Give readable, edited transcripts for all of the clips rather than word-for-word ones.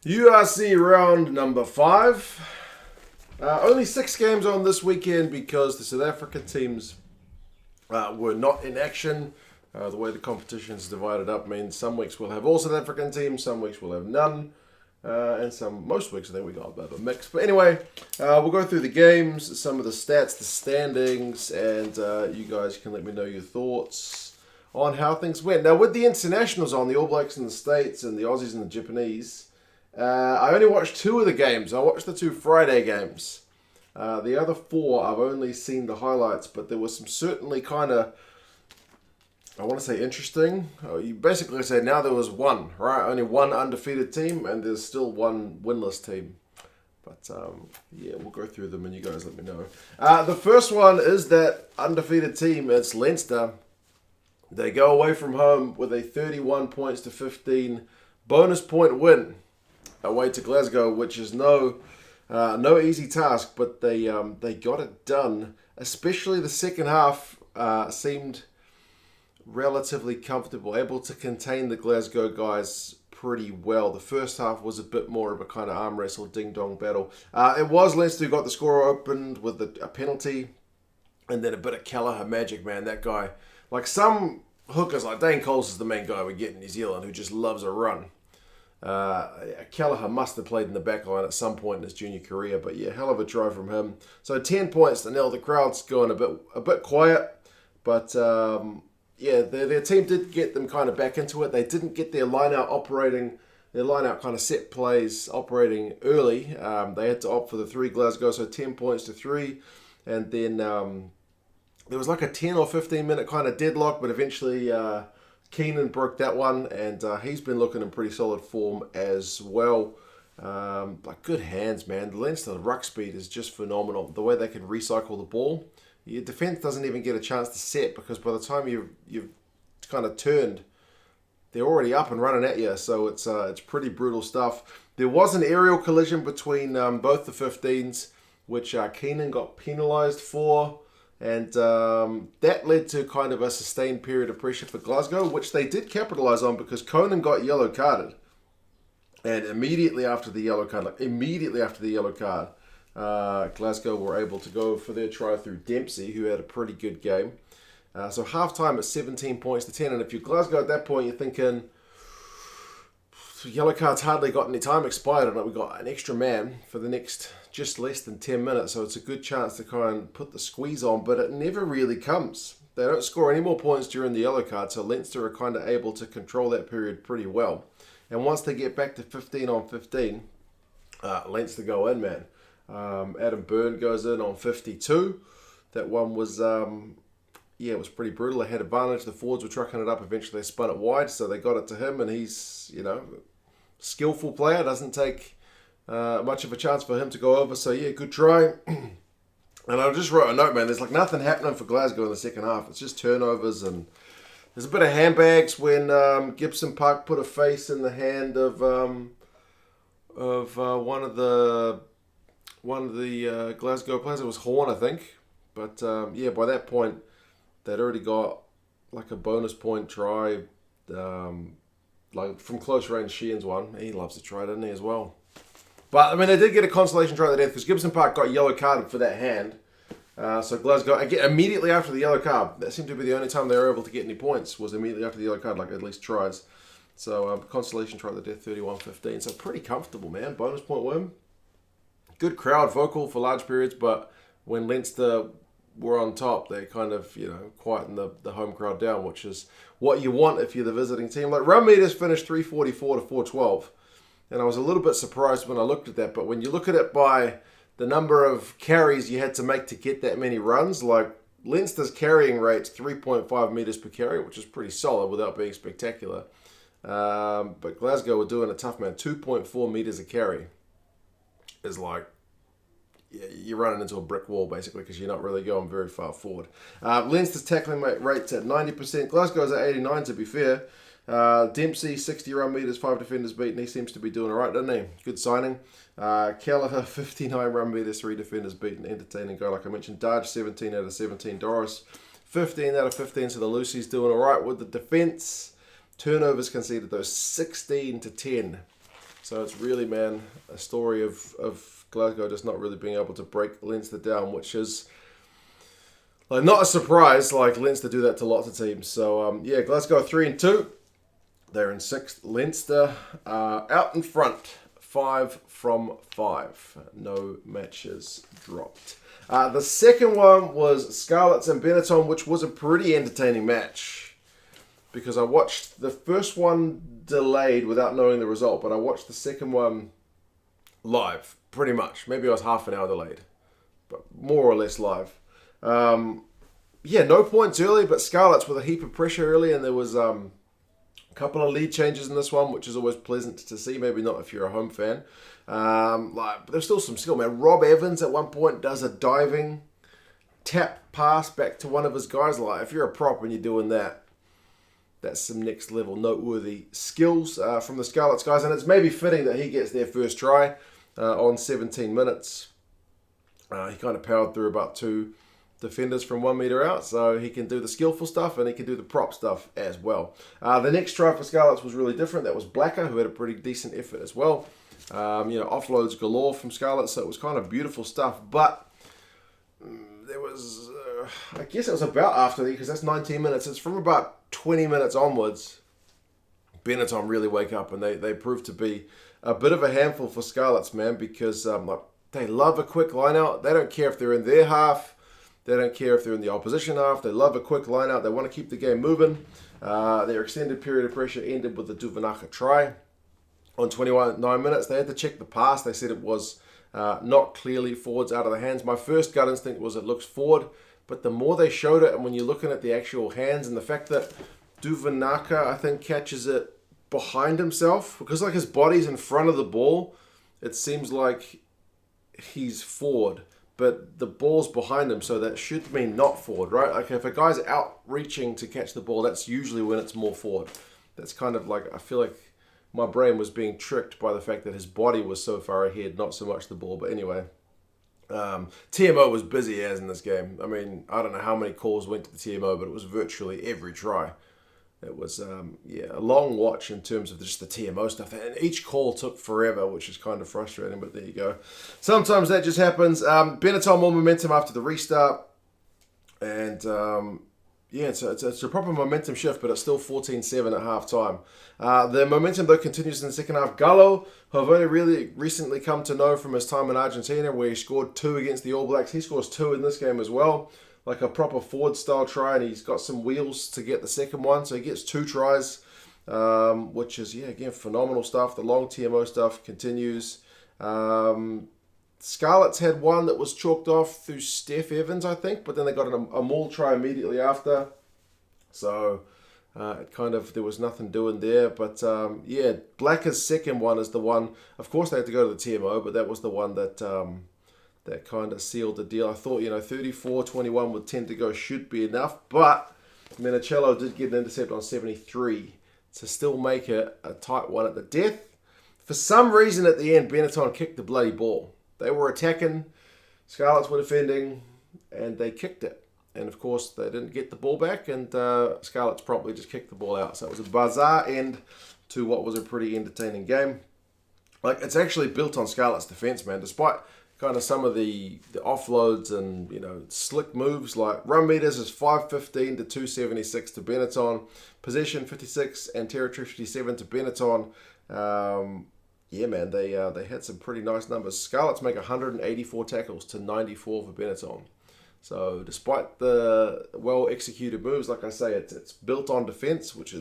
URC round number 5. Only 6 games on this weekend because the South African teams were not in action. The way the competition is divided up means some weeks we'll have all South African teams, some weeks we'll have none, and most weeks I think we got a bit of a mix. But anyway, we'll go through the games, some of the stats, the standings, and you guys can let me know your thoughts on how things went. Now with the internationals on, the All Blacks in the States and the Aussies and the Japanese, I only watched 2 of the games. I watched the 2 Friday games. The other 4, I've only seen the highlights, but there was some certainly kind of, I want to say interesting. You basically say now there was one, right? Only one undefeated team, and there's still one winless team. But yeah, we'll go through them and you guys let me know. The first one is that undefeated team. It's Leinster. They go away from home with a 31 points to 15 bonus point win away to Glasgow, which is no easy task, but they got it done. Especially the second half seemed relatively comfortable, able to contain the Glasgow guys pretty well. The first half was a bit more of a kind of arm wrestle, ding-dong battle. It was Leinster who got the score opened with a penalty, and then a bit of Kelleher magic, man. That guy, like some hookers, like Dane Coles is the main guy we get in New Zealand who just loves a run. Kelleher must have played in the back line at some point in his junior career, but yeah, hell of a try from him. So 10 points to nil. The crowd's going a bit quiet, but yeah, their team did get them kind of back into it. They didn't get their line-out operating, their line-out kind of set plays operating early. They had to opt for the 3 Glasgow, so 10 points to 3, and then there was like a 10 or 15 minute kind of deadlock, but eventually Keenan broke that one, and he's been looking in pretty solid form as well. But good hands, man. The Leinster ruck speed is just phenomenal. The way they can recycle the ball. Your defence doesn't even get a chance to set because by the time you've kind of turned, they're already up and running at you. So it's pretty brutal stuff. There was an aerial collision between both the 15s, which Keenan got penalised for. And that led to kind of a sustained period of pressure for Glasgow, which they did capitalise on because Conan got yellow carded. And immediately after the yellow card, Glasgow were able to go for their try through Dempsey, who had a pretty good game. So half-time at 17 points to 10. And if you're Glasgow at that point, you're thinking, yellow card's hardly got any time expired, and we've got an extra man for the next just less than 10 minutes, so it's a good chance to kind of put the squeeze on, but it never really comes. They don't score any more points during the yellow card, so Leinster are kind of able to control that period pretty well. And once they get back to 15 on 15, Leinster go in, man. Adam Byrne goes in on 52. That one was, it was pretty brutal. They had advantage. The forwards were trucking it up. Eventually they spun it wide, so they got it to him, and he's, skillful player. Doesn't take much of a chance for him to go over. So yeah, good try. And I just wrote a note, man. There's like nothing happening for Glasgow in the second half. It's just turnovers, and there's a bit of handbags when Gibson Park put a face in the hand of one of the Glasgow players. It was Horn, I think. But by that point they'd already got like a bonus point try. Like from close range, Sheehan's one. He loves to try, doesn't he, as well? But, I mean, they did get a consolation try at the death because Gibson Park got yellow carded for that hand. So Glasgow, again, immediately after the yellow card, that seemed to be the only time they were able to get any points, was immediately after the yellow card, like at least tries. So consolation try at the death, 31-15. So pretty comfortable, man. Bonus point win. Good crowd, vocal for large periods, but when Leinster were on top, they kind of, quietened the home crowd down, which is what you want if you're the visiting team. Like, run meters finished 344 to 412. And I was a little bit surprised when I looked at that. But when you look at it by the number of carries you had to make to get that many runs, like Leinster's carrying rate's 3.5 metres per carry, which is pretty solid without being spectacular. But Glasgow were doing a tough, man. 2.4 metres a carry is like, you're running into a brick wall, basically, because you're not really going very far forward. Leinster's tackling rate's at 90%. Glasgow's at 89%, to be fair. Dempsey, 60 run meters, 5 defenders beaten. He seems to be doing all right, doesn't he? Good signing. Kelleher, 59 run meters, 3 defenders beaten. Entertaining guy, like I mentioned. Darge, 17 out of 17. Doris, 15 out of 15. So the Lucy's doing all right with the defense. Turnovers conceded, though, 16 to 10. So it's really, man, a story of Glasgow just not really being able to break Leinster down, which is like not a surprise. Like Leinster do that to lots of teams. So yeah, Glasgow 3-2. They're in 6th. Leinster out in front, 5 from 5. No matches dropped. The second one was Scarlets and Benetton, which was a pretty entertaining match. Because I watched the first one delayed without knowing the result, but I watched the second one live, pretty much. Maybe I was half an hour delayed, but more or less live. Yeah, no points early, but Scarlets with a heap of pressure early, and there was a couple of lead changes in this one, which is always pleasant to see. Maybe not if you're a home fan. But there's still some skill, man. Rob Evans at one point does a diving tap pass back to one of his guys. Like, if you're a prop and you're doing that, that's some next level noteworthy skills from the Scarlets guys. And it's maybe fitting that he gets their first try on 17 minutes. He kind of powered through about 2 defenders from 1 metre out, so he can do the skillful stuff and he can do the prop stuff as well. The next try for Scarlets was really different. That was Blacker, who had a pretty decent effort as well. Offloads galore from Scarlets, so it was kind of beautiful stuff. But there was, I guess it was about after that, because that's 19 minutes. It's from about 20 minutes onwards, Benetton really wake up, and they prove to be a bit of a handful for Scarlets, man, because they love a quick line out. They don't care if they're in their half. They don't care if they're in the opposition half. They love a quick line out. They want to keep the game moving. Their extended period of pressure ended with the Duvenaka try. On 29 minutes, they had to check the pass. They said it was not clearly forwards out of the hands. My first gut instinct was it looks forward, but the more they showed it, and when you're looking at the actual hands and the fact that Duvenaka, I think, catches it behind himself, because like his body's in front of the ball, it seems like he's forward, but the ball's behind him, so that should mean not forward, right? Like if a guy's out reaching to catch the ball, that's usually when it's more forward. That's kind of like, I feel like my brain was being tricked by the fact that his body was so far ahead, not so much the ball. But anyway, TMO was busy as in this game. I mean, I don't know how many calls went to the TMO, but it was virtually every try. It was, a long watch in terms of just the TMO stuff. And each call took forever, which is kind of frustrating, but there you go. Sometimes that just happens. Benetton more momentum after the restart. And, it's a proper momentum shift, but it's still 14-7 at half-time. The momentum, though, continues in the second half. Gallo, who I've only really recently come to know from his time in Argentina, where he scored 2 against the All Blacks. He scores 2 in this game as well. Like a proper forward-style try, and he's got some wheels to get the second one. So he gets 2 tries, which is, again, phenomenal stuff. The long TMO stuff continues. Scarlets had one that was chalked off through Steph Evans, I think, but then they got a maul try immediately after. So there was nothing doing there. But Blacker's second one is the one. Of course, they had to go to the TMO, but that was the one that kind of sealed the deal. I thought, 34-21 with 10 to go should be enough, but Minicello did get an intercept on 73 to still make it a tight one at the death. For some reason at the end, Benetton kicked the bloody ball. They were attacking, Scarlets were defending, and they kicked it. And of course, they didn't get the ball back, and Scarlets promptly just kicked the ball out. So it was a bizarre end to what was a pretty entertaining game. Like, it's actually built on Scarlets' defense, man. Despite kind of some of the offloads and, slick moves, like run meters is 515 to 276 to Benetton. Possession 56 and territory 57 to Benetton. They had some pretty nice numbers. Scarlets make 184 tackles to 94 for Benetton. So despite the well-executed moves, like I say, it's built on defense, which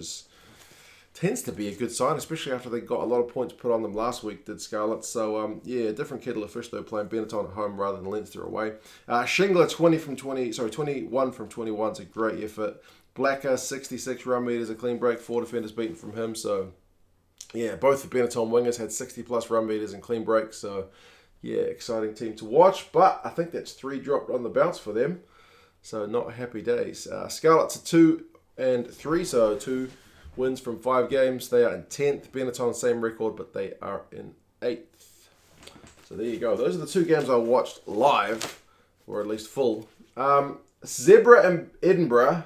tends to be a good sign, especially after they got a lot of points put on them last week, did Scarlets. So, different kettle of fish, though, playing Benetton at home rather than Leinster away. Shingler, 21 from 21 is a great effort. Blacker, 66 run meters, a clean break, 4 defenders beaten from him. So, both the Benetton wingers had 60-plus run meters and clean breaks. So, exciting team to watch. But I think that's 3 dropped on the bounce for them. So, not happy days. Scarlets are 2-3, so 2 wins from 5 games. They are in 10th. Benetton, same record, but they are in 8th. So there you go. Those are the 2 games I watched live, or at least full. Zebre and Edinburgh.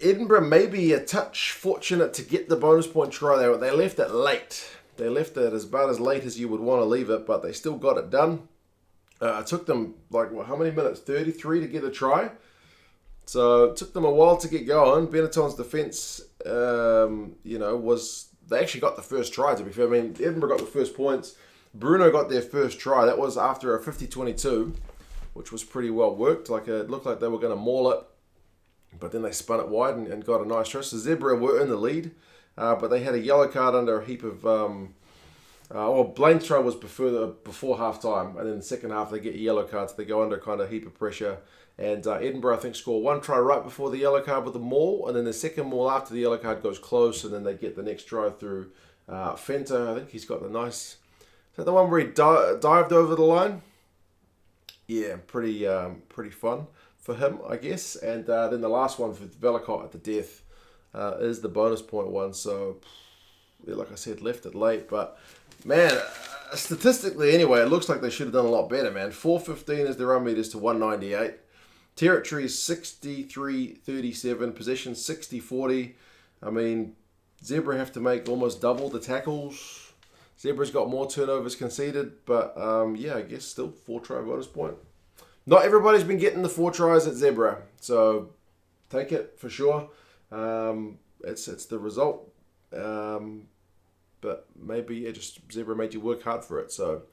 Edinburgh may be a touch fortunate to get the bonus point try. They left it late. They left it about as late as you would want to leave it, but they still got it done. It took them, like, how many minutes? 33 to get a try. So it took them a while to get going. Benetton's defence, they actually got the first try, to be fair. I mean, Edinburgh got the first points. Bruno got their first try. That was after a 50-22, which was pretty well worked. Like, it looked like they were going to maul it, but then they spun it wide and got a nice try. So Zebre were in the lead, but they had a yellow card under a heap of... Blaine's try was before half-time, and then the second half they get a yellow card, so they go under kind of heap of pressure. And Edinburgh, I think, score one try right before the yellow card with the maul, and then the second maul after the yellow card goes close, and then they get the next try through Fenter. I think he's got the nice... Is that the one where he dived over the line? Yeah, pretty fun for him, I guess. And then the last one for Velicott at the death is the bonus point one. So, yeah, like I said, left it late. But, man, statistically anyway, it looks like they should have done a lot better, man. 415 is the run meters to 198. Territory is 63-37. Possession 60-40. I mean, Zebre have to make almost double the tackles. Zebre's got more turnovers conceded, but I guess still 4-try bonus point. Not everybody's been getting the 4 tries at Zebre, so take it for sure. It's the result, but maybe just Zebre made you work hard for it. So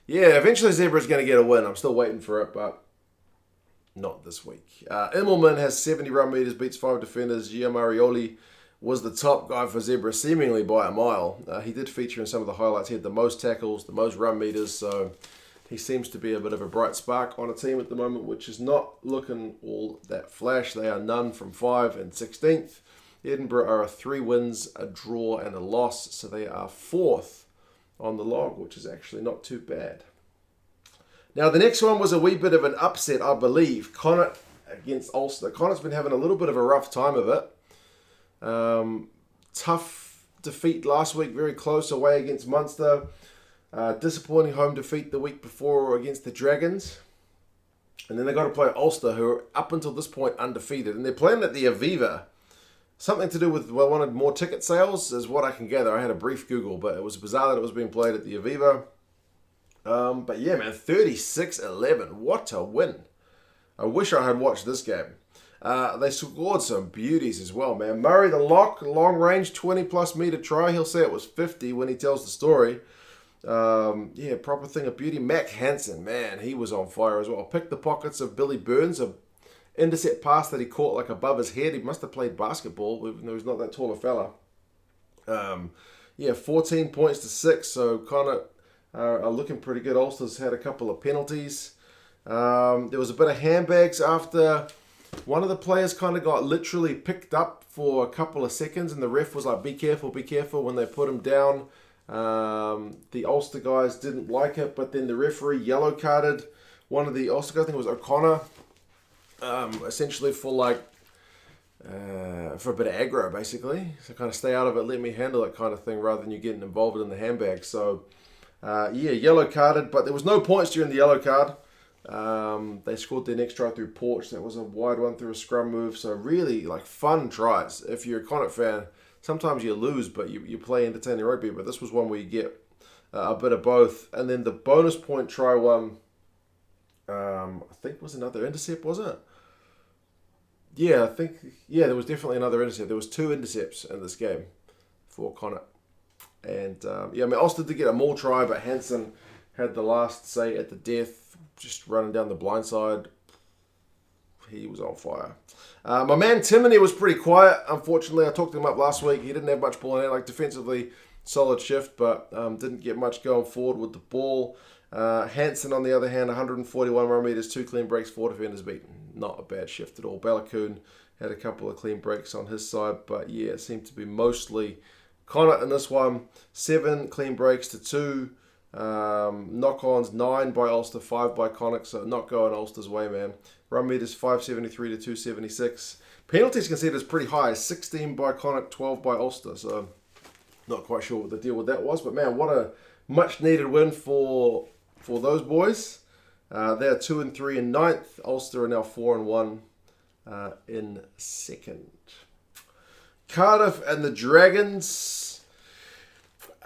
yeah, eventually Zebra's going to get a win. I'm still waiting for it, but not this week. Immelman has 70 run meters, beats 5 defenders. Giamarioli was the top guy for Zebre, seemingly by a mile. He did feature in some of the highlights. He had the most tackles, the most run meters, so he seems to be a bit of a bright spark on a team at the moment, which is not looking all that flash. They are none from 5 and 16th. Edinburgh are 3 wins, a draw, and a loss, so they are 4th on the log, which is actually not too bad. Now, the next one was a wee bit of an upset, I believe. Connacht against Ulster. Connacht's been having a little bit of a rough time of it. Tough defeat last week, very close away against Munster. Disappointing home defeat the week before against the Dragons. And then they got to play Ulster, who are up until this point undefeated. And they're playing at the Aviva. Something to do with, wanted more ticket sales, is what I can gather. I had a brief Google, but it was bizarre that it was being played at the Aviva. But yeah, man, 36-11. What a win. I wish I had watched this game. They scored some beauties as well, man. Murray the lock, long range, 20-plus meter try. He'll say it was 50 when he tells the story. Proper thing of beauty. Mac Hansen, man, he was on fire as well. Picked the pockets of Billy Burns, a intercept pass that he caught like above his head. He must have played basketball, even though he's not that tall a fella. 14 points to 6, so Connacht are looking pretty good. Ulster's had a couple of penalties. There was a bit of handbags after one of the players kind of got literally picked up for a couple of seconds, and the ref was like, be careful when they put him down. The Ulster guys didn't like it, but then the referee yellow carded one of the Ulster guys, I think it was O'Connor, essentially for for a bit of aggro, basically. So kind of stay out of it, let me handle it kind of thing, rather than you getting involved in the handbag. So, yellow carded, but there was no points during the yellow card. They scored their next try through Porch. That was a wide one through a scrum move. So really, fun tries. If you're a Connacht fan, sometimes you lose, but you play entertaining rugby. But this was one where you get a bit of both. And then the bonus point try one, I think was another intercept, was it? Yeah, there was definitely another intercept. There was 2 intercepts in this game for Connacht. And, Ulster did get a more try, but Hansen had the last say at the death, just running down the blind side. He was on fire. My man Timoney was pretty quiet, unfortunately. I talked him up last week. He didn't have much ball in it. Defensively, solid shift, but didn't get much going forward with the ball. Hansen, on the other hand, 141 run meters, 2 clean breaks, 4 defenders beaten. Not a bad shift at all. Balakoon had a couple of clean breaks on his side, but yeah, it seemed to be mostly Connacht in this one. 7 clean breaks to 2. Knock-ons, 9 by Ulster, 5 by Connacht, so not going Ulster's way, man. Run meters 573 to 276. Penalties conceded is pretty high, 16 by Connacht, 12 by Ulster, so not quite sure what the deal with that was, but man, what a much-needed win for those boys. They're 2-3 in 9th. Ulster are now 4-1 in 2nd. Cardiff and the Dragons.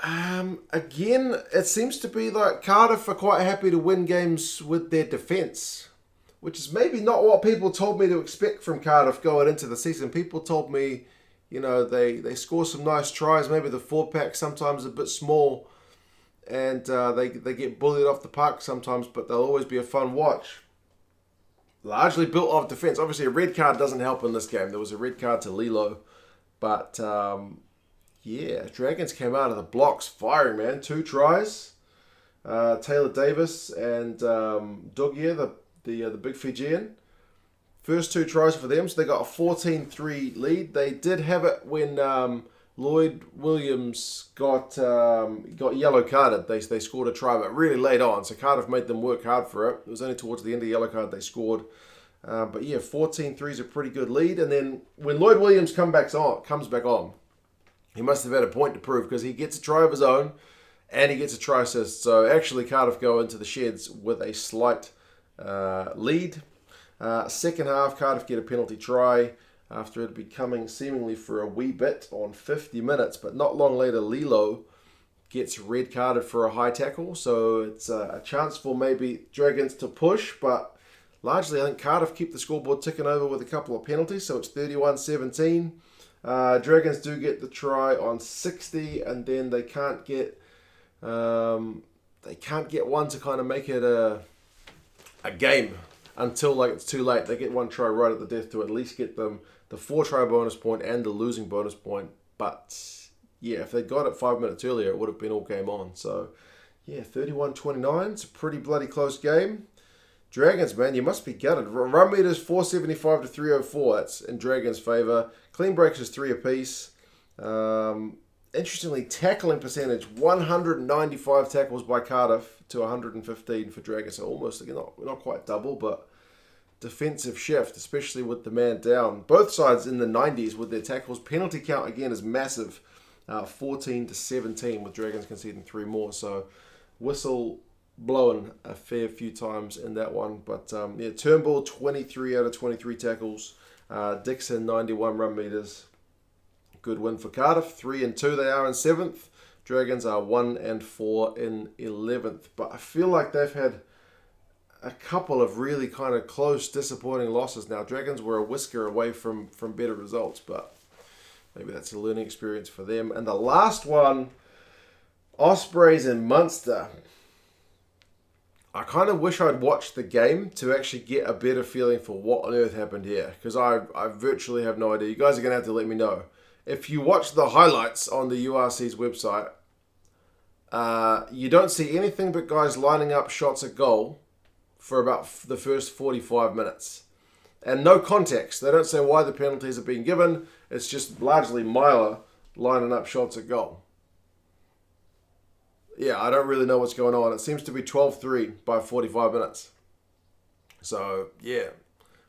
Again, it seems to be like Cardiff are quite happy to win games with their defence, which is maybe not what people told me to expect from Cardiff going into the season. People told me, you know, they score some nice tries. Maybe the 4-pack sometimes a bit small, and they get bullied off the park sometimes, but they'll always be a fun watch. Largely built off defence. Obviously, a red card doesn't help in this game. There was a red card to Lilo, but yeah, Dragons came out of the blocks firing, man. 2 tries. Taylor Davis and Dugia, the big Fijian. First 2 tries for them, so they got a 14-3 lead. They did have it when Lloyd Williams got yellow carded. They scored a try, but really late on, so Cardiff made them work hard for it. It was only towards the end of the yellow card they scored. But yeah, 14-3 is a pretty good lead. And then when Lloyd Williams comes back on, he must have had a point to prove because he gets a try of his own and he gets a try assist. So actually Cardiff go into the sheds with a slight lead. Second half, Cardiff get a penalty try after it had been coming seemingly for a wee bit on 50 minutes. But not long later, Lilo gets red carded for a high tackle. So it's a chance for maybe Dragons to push, but largely I think Cardiff keep the scoreboard ticking over with a couple of penalties. So it's 31-17. Dragons do get the try on 60, and then they can't get one to kind of make it a game until like it's too late. They get one try right at the death to at least get them the 4-try bonus point and the losing bonus point. But yeah, if they got it 5 minutes earlier, it would have been all game on. So yeah, 31-29. It's a pretty bloody close game. Dragons, man, you must be gutted. Run meters 475 to 304. That's in Dragons' favour. Clean breaks is 3 apiece. Interestingly, tackling percentage 195 tackles by Cardiff to 115 for Dragons. So almost not quite double, but defensive shift, especially with the man down. Both sides in the 90s with their tackles. Penalty count again is massive, 14 to 17 with Dragons conceding 3 more. So whistle blowing a fair few times in that one. But yeah, Turnbull 23 out of 23 tackles. Dixon 91 run meters. Good win for Cardiff. 3-2 they are in 7th. Dragons are 1-4 in 11th. But I feel like they've had a couple of really kind of close, disappointing losses now. Dragons were a whisker away from better results, but maybe that's a learning experience for them. And the last one, Ospreys and Munster. I kind of wish I'd watched the game to actually get a better feeling for what on earth happened here, because I virtually have no idea. You guys are going to have to let me know. If you watch the highlights on the URC's website, you don't see anything but guys lining up shots at goal for about the first 45 minutes. And no context. They don't say why the penalties are being given. It's just largely Myler lining up shots at goal. Yeah, I don't really know what's going on. It seems to be 12-3 by 45 minutes. So, yeah,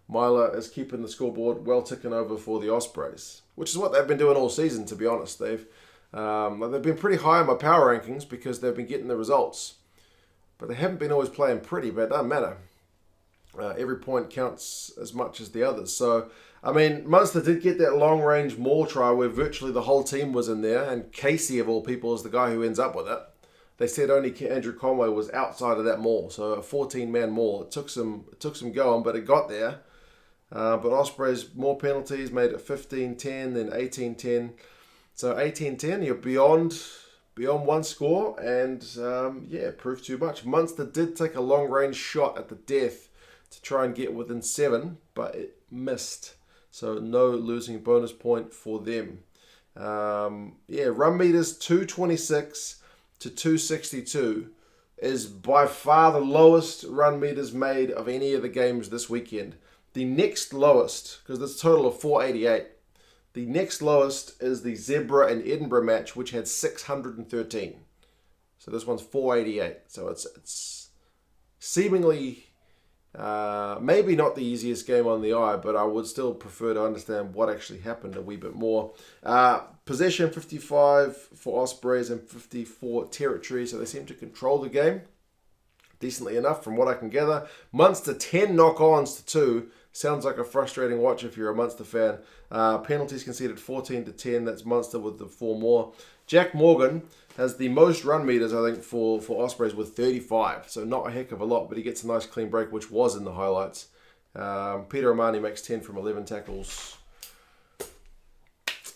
Myler is keeping the scoreboard well ticking over for the Ospreys, which is what they've been doing all season, to be honest. They've been pretty high in my power rankings because they've been getting the results. But they haven't been always playing pretty, but it doesn't matter. Every point counts as much as the others. So, I mean, Munster did get that long-range maul try where virtually the whole team was in there, and Casey, of all people, is the guy who ends up with it. They said only Andrew Conway was outside of that maul, so a 14-man maul. It took some going, but it got there. But Ospreys, more penalties, made it 15-10, then 18-10. So 18-10, you're beyond one score, and yeah, proved too much. Munster did take a long-range shot at the death to try and get within 7, but it missed. So no losing bonus point for them. Yeah, run meters 226 to 262 is by far the lowest run meters made of any of the games this weekend. The next lowest, because there's a total of 488, the next lowest is the Zebre and Edinburgh match, which had 613. So this one's 488. So it's seemingly maybe not the easiest game on the eye, but I would still prefer to understand what actually happened a wee bit more. Possession 55 for Ospreys and 54 territory, so they seem to control the game decently enough from what I can gather. Munster 10 knock-ons to 2, Sounds like a frustrating watch if you're a Munster fan. Penalties conceded 14-10. That's Munster with the 4 more. Jack Morgan has the most run meters, I think, for Ospreys with 35. So not a heck of a lot, but he gets a nice clean break, which was in the highlights. Peter O'Mahony makes 10 from 11 tackles.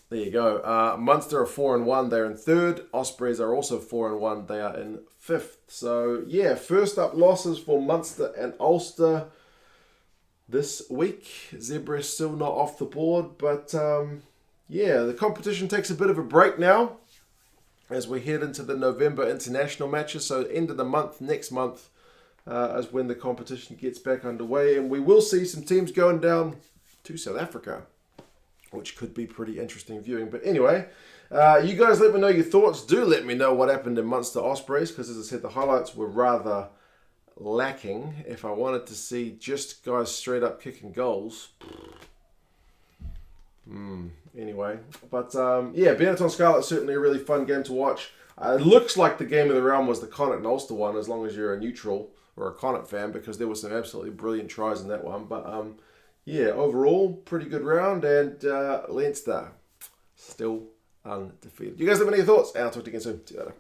There you go. Munster are 4-1. They're in 3rd. Ospreys are also 4-1. They are in 5th. So, yeah, first up losses for Munster and Ulster this week. Zebre is still not off the board. But, yeah, the competition takes a bit of a break now as we head into the November international matches. So, end of the month, next month, is when the competition gets back underway. And we will see some teams going down to South Africa, which could be pretty interesting viewing. But anyway, you guys let me know your thoughts. Do let me know what happened in Munster Ospreys, because as I said, the highlights were rather lacking. If I wanted to see just guys straight up kicking goals. Anyway, but yeah, Benetton Scarlets certainly a really fun game to watch. It looks like the game of the round was the Connacht and Ulster one, as long as you're a neutral or a Connacht fan, because there were some absolutely brilliant tries in that one. But yeah, overall, pretty good round, and Leinster still undefeated. You guys have any thoughts? And I'll talk to you again soon. See you later.